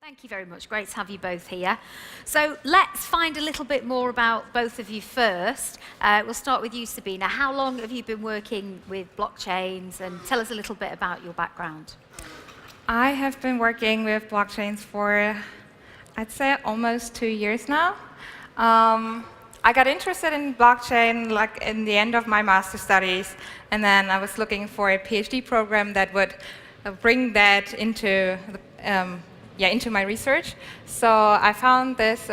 Thank you very much. Great to have you both here. So let's find a little bit more about both of you first. We'll start with you, Sabine. How long have you been working with blockchains, and tell us a little bit about your background? I have been working with blockchains for, I'd say, almost 2 years now. I got interested in blockchain like in the end of my master's studies, and then I was looking for a PhD program that would bring that into into my research. So I found this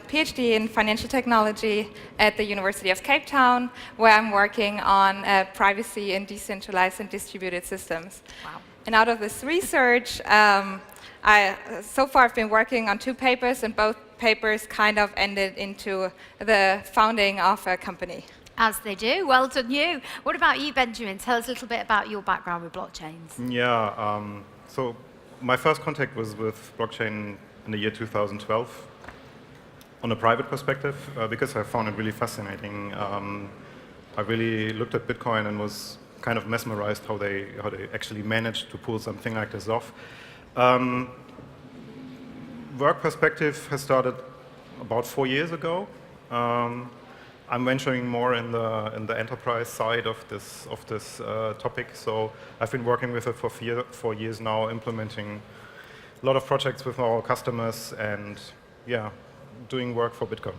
PhD in financial technology at the University of Cape Town, where I'm working on privacy in decentralized and distributed systems. Wow. And out of this research, so far I've been working on 2 papers, and both papers kind of ended into the founding of a company. As they do. Well done, you. What about you, Benjamin? Tell us a little bit about your background with blockchains. Yeah, so my first contact was with blockchain in the year 2012 on a private perspective because I found it really fascinating. I really looked at Bitcoin and was kind of mesmerized how they actually managed to pull something like this off. Work perspective has started about 4 years ago. I'm venturing more in the enterprise side of this topic. So I've been working with it for 4 years now, implementing a lot of projects with our customers, and yeah, doing work for Bitkom.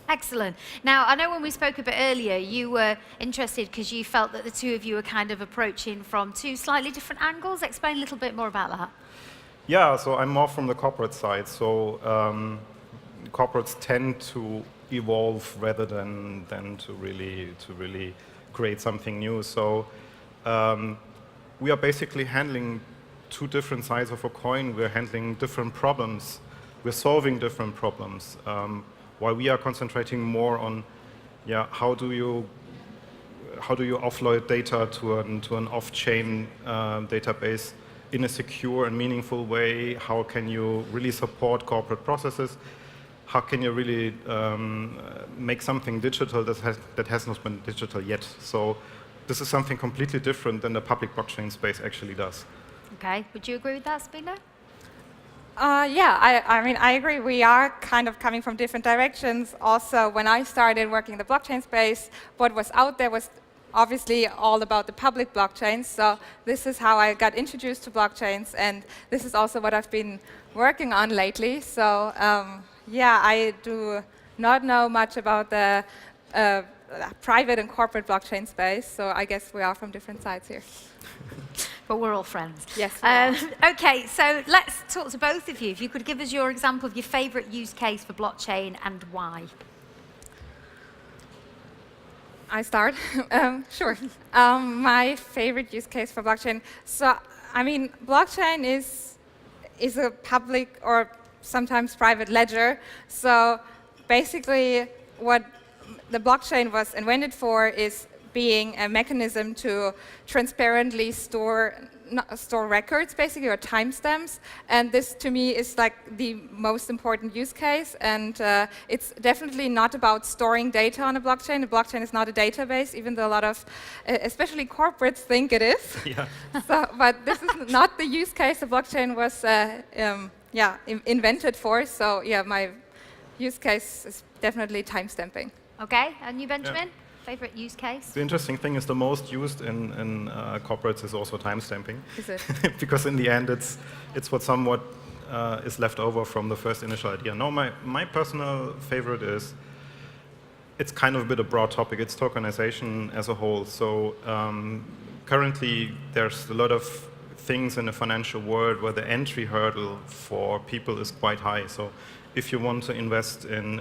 Excellent. Now, I know when we spoke a bit earlier, you were interested because you felt that the two of you were kind of approaching from 2 slightly different angles. Explain a little bit more about that. Yeah, so I'm more from the corporate side. So corporates tend to evolve rather than to really create something new. So we are basically handling 2 different sides of a coin. We're handling different problems. We're solving different problems. While we are concentrating more on, how do you offload data to an off-chain database in a secure and meaningful way? How can you really support corporate processes? How can you really make something digital that has not been digital yet? So this is something completely different than the public blockchain space actually does. Okay. Would you agree with that, Sabine? I mean, I agree. We are kind of coming from different directions. Also, when I started working in the blockchain space, what was out there was obviously all about the public blockchains. So this is how I got introduced to blockchains, and this is also what I've been working on lately. So I do not know much about the private and corporate blockchain space, so I guess we are from different sides here. But we're all friends. Yes. Okay, so let's talk to both of you. If you could give us your example of your favorite use case for blockchain and why. I start? Sure. My favorite use case for blockchain. So, I mean, blockchain is a public or sometimes private ledger. So basically what the blockchain was invented for is being a mechanism to transparently store records, basically, or timestamps. And this, to me, is like the most important use case. And it's definitely not about storing data on a blockchain. A blockchain is not a database, even though a lot of, especially corporates, think it is. Yeah. But this is not the use case the blockchain was invented for. So yeah, my use case is definitely timestamping. Okay, and you, Benjamin? Yeah. Favorite use case? The interesting thing is the most used in corporates is also timestamping. Is it? Because in the end, it's what somewhat is left over from the first initial idea. No, my personal favorite is, it's kind of a bit of a broad topic. It's tokenization as a whole. So currently, there's a lot of things in the financial world where the entry hurdle for people is quite high. So if you want to invest in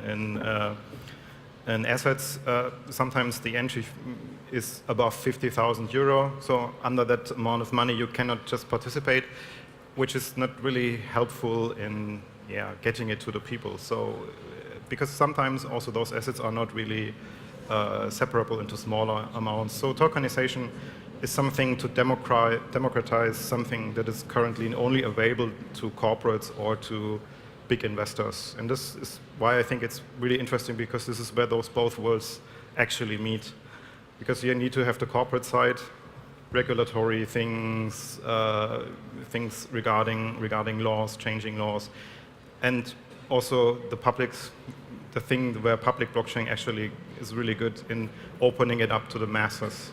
assets, sometimes the entry is above 50,000 euro. So under that amount of money, you cannot just participate, which is not really helpful in getting it to the people. So because sometimes also those assets are not really separable into smaller amounts. So tokenization is something to democratize something that is currently only available to corporates or to big investors. And this is why I think it's really interesting, because this is where those both worlds actually meet. Because you need to have the corporate side, regulatory things, things regarding laws, changing laws. and also the thing where public blockchain actually is really good in opening it up to the masses.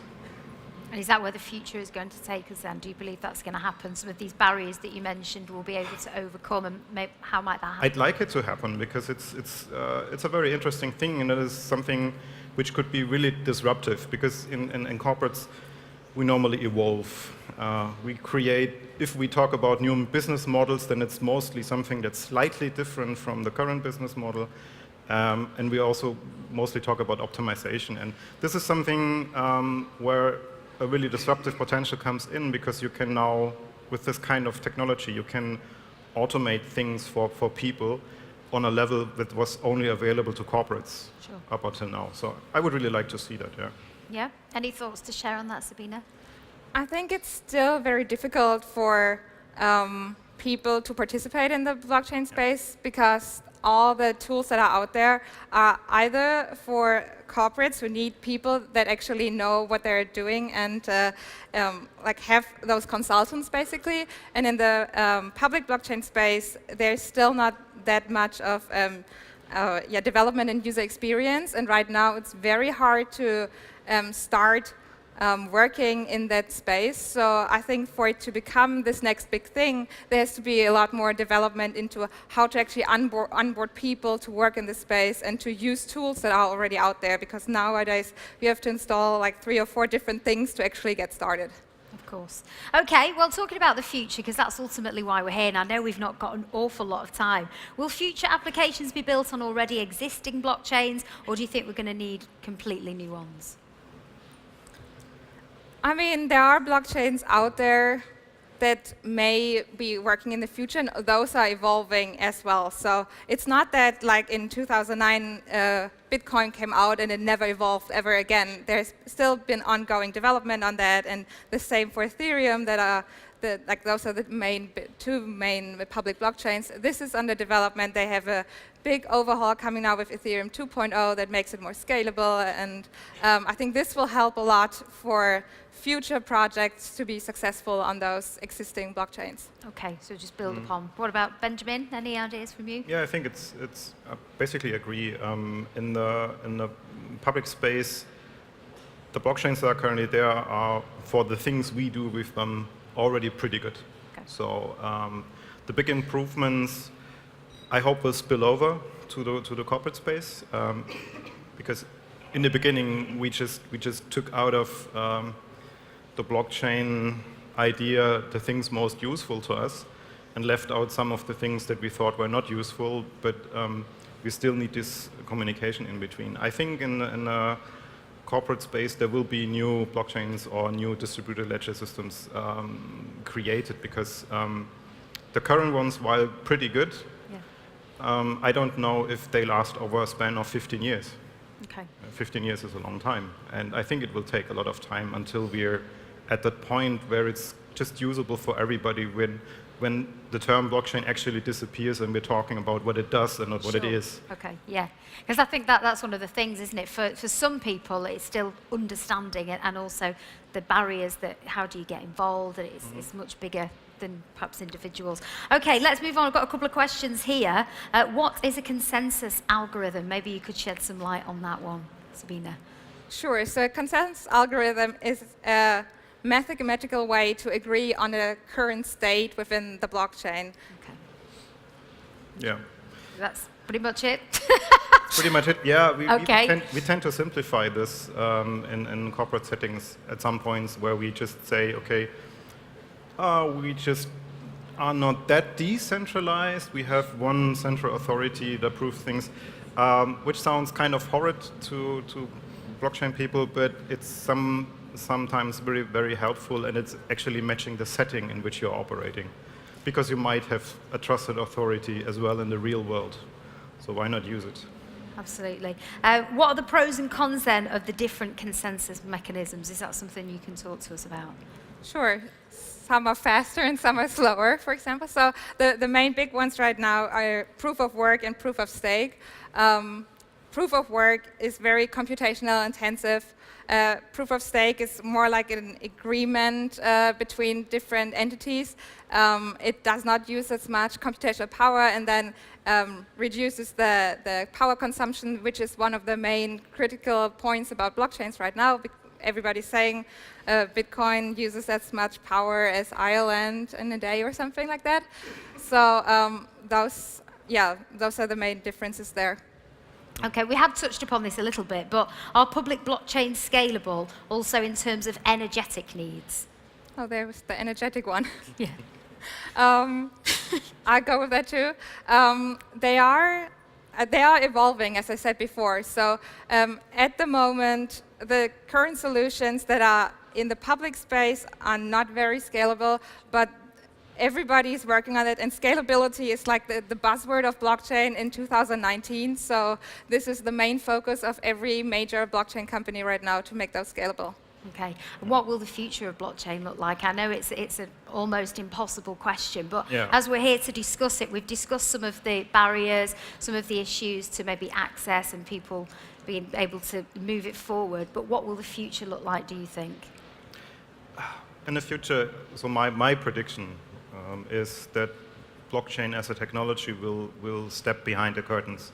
And is that where the future is going to take us then? Do you believe that's going to happen? Some of these barriers that you mentioned we'll be able to overcome, and how might that happen? I'd like it to happen because it's a very interesting thing, and it is something which could be really disruptive, because in corporates we normally evolve. We create, if we talk about new business models, then it's mostly something that's slightly different from the current business model. And we also mostly talk about optimization. And this is something where a really disruptive potential comes in, because you can now, with this kind of technology, you can automate things for people on a level that was only available to corporates up until now. So I would really like to see that, yeah. Yeah? Any thoughts to share on that, Sabine? I think it's still very difficult for people to participate in the blockchain space, because all the tools that are out there are either for corporates who need people that actually know what they're doing and like have those consultants basically. And in the public blockchain space, there's still not that much of development and user experience. And right now, it's very hard to start working in that space. So I think for it to become this next big thing, there has to be a lot more development into how to actually onboard people to work in this space and to use tools that are already out there, because nowadays you have to install like 3 or 4 different things to actually get started. Of course. Okay, well, talking about the future, because that's ultimately why we're here, and I know we've not got an awful lot of time. Will future applications be built on already existing blockchains, or do you think we're going to need completely new ones? I mean, there are blockchains out there that may be working in the future, and those are evolving as well. So it's not that, like in 2009, Bitcoin came out and it never evolved ever again. There's still been ongoing development on that, and the same for Ethereum. Those are the two main public blockchains. This is under development. They have a big overhaul coming now with Ethereum 2.0 that makes it more scalable, and I think this will help a lot for future projects to be successful on those existing blockchains. Okay, so just build upon. What about Benjamin? Any ideas from you? Yeah, I think it's basically agree. In the public space, the blockchains that are currently there are, for the things we do with them, already pretty good. Okay. So the big improvements, I hope, will spill over to the corporate space, because in the beginning we just took out of the blockchain idea the things most useful to us, and left out some of the things that we thought were not useful, but we still need this communication in between. I think in the corporate space there will be new blockchains or new distributed ledger systems created, because the current ones, while pretty good, I don't know if they last over a span of 15 years. Okay. 15 years is a long time, and I think it will take a lot of time until we're at that point where it's just usable for everybody, when the term blockchain actually disappears and we're talking about what it does and not what it is. Okay, yeah. Because I think that's one of the things, isn't it? For some people, it's still understanding it, and also the barriers that, how do you get involved, and it's much bigger than perhaps individuals. Okay, let's move on. I've got a couple of questions here. What is a consensus algorithm? Maybe you could shed some light on that one, Sabine. Sure. So a consensus algorithm is a mathematical way to agree on a current state within the blockchain. Okay. Yeah. That's pretty much it. Pretty much it. Yeah. We tend to simplify this in corporate settings at some points, where we just say, okay, we just are not that decentralized. We have one central authority that approves things, which sounds kind of horrid to blockchain people, but it's sometimes very, very helpful, and it's actually matching the setting in which you're operating, because you might have a trusted authority as well in the real world. So why not use it? Absolutely. What are the pros and cons then of the different consensus mechanisms? Is that something you can talk to us about? Sure. Some are faster and some are slower, for example. So the main big ones right now are proof of work and proof of stake. proof of work is very computational intensive. Proof of stake is more like an agreement between different entities. It does not use as much computational power, and then reduces the power consumption, which is one of the main critical points about blockchains right now. Everybody's saying Bitcoin uses as much power as Ireland in a day or something like that. So those are the main differences there. Okay, we have touched upon this a little bit, but are public blockchains scalable also in terms of energetic needs? Oh, there was the energetic one. Yeah. I go with that too. They are evolving, as I said before. So at the moment, the current solutions that are in the public space are not very scalable, but everybody is working on it, and scalability is like the buzzword of blockchain in 2019. So this is the main focus of every major blockchain company right now, to make those scalable. Okay, and what will the future of blockchain look like? I know it's an almost impossible question, but as we're here to discuss it, we've discussed some of the barriers, some of the issues to maybe access and people being able to move it forward, but what will the future look like, do you think? In the future, so my prediction is that blockchain as a technology will step behind the curtains.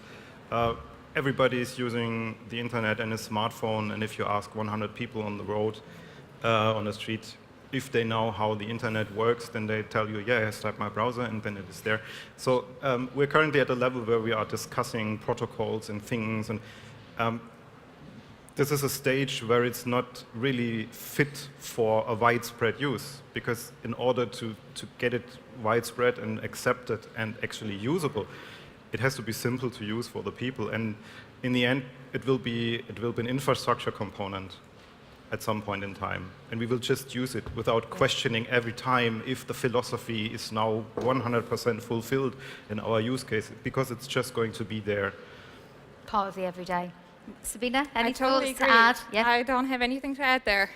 Everybody is using the internet and a smartphone, and if you ask 100 people on the road, on the street, if they know how the internet works, then they tell you, yeah, I start my browser, and then it is there. So we're currently at a level where we are discussing protocols and things, and this is a stage where it's not really fit for a widespread use, because in order to get it widespread and accepted and actually usable, it has to be simple to use for the people. And in the end, it will be an infrastructure component at some point in time. And we will just use it without questioning every time if the philosophy is now 100% fulfilled in our use case, because it's just going to be there. Part of the everyday. Sabine, any totally thoughts to add? Yeah? I don't have anything to add there.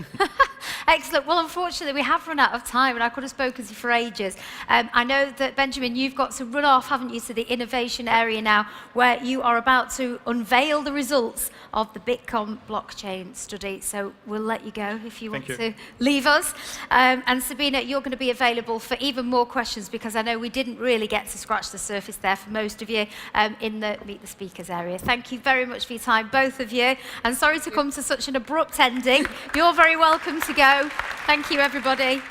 Excellent. Well, unfortunately, we have run out of time, and I could have spoken to you for ages. I know that, Benjamin, you've got to run off, haven't you, to the innovation area now, where you are about to unveil the results of the Bitkom blockchain study. So we'll let you go if you want to leave us. And Sabine, you're going to be available for even more questions, because I know we didn't really get to scratch the surface there for most of you in the Meet the Speakers area. Thank you very much for your time, both of you. And sorry to come to such an abrupt ending. You're very welcome to go. Thank you, everybody.